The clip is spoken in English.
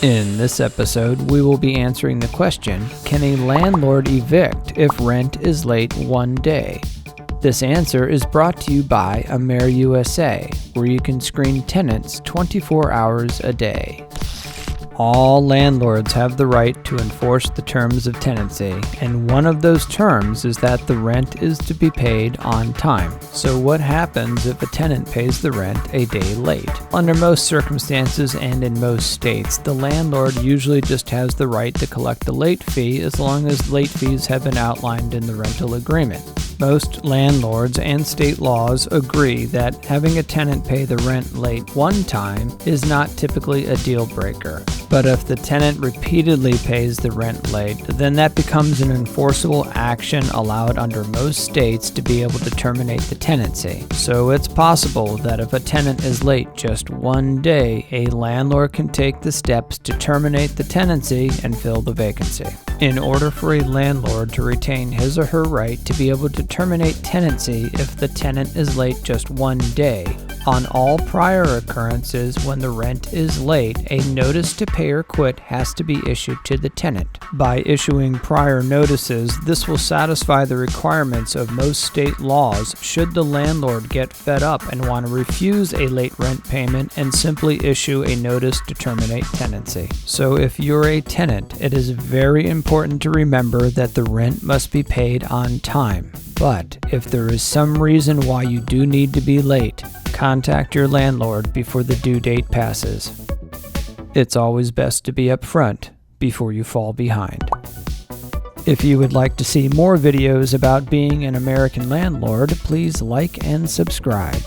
In this episode, we will be answering the question, can a landlord evict if rent is late 1 day? This answer is brought to you by AmerUSA, where you can screen tenants 24 hours a day. All landlords have the right to enforce the terms of tenancy, and one of those terms is that the rent is to be paid on time. So what happens if a tenant pays the rent a day late? Under most circumstances and in most states, the landlord usually just has the right to collect the late fee as long as late fees have been outlined in the rental agreement. Most landlords and state laws agree that having a tenant pay the rent late one time is not typically a deal breaker. But if the tenant repeatedly pays the rent late, then that becomes an enforceable action allowed under most states to be able to terminate the tenancy. So it's possible that if a tenant is late just 1 day, a landlord can take the steps to terminate the tenancy and fill the vacancy. In order for a landlord to retain his or her right to be able to terminate tenancy if the tenant is late just 1 day, on all prior occurrences when the rent is late, a notice to pay or quit has to be issued to the tenant. By issuing prior notices, this will satisfy the requirements of most state laws should the landlord get fed up and want to refuse a late rent payment and simply issue a notice to terminate tenancy. So if you're a tenant, it is very important to remember that the rent must be paid on time. But if there is some reason why you do need to be late, contact your landlord before the due date passes. It's always best to be upfront before you fall behind. If you would like to see more videos about being an American landlord, please like and subscribe.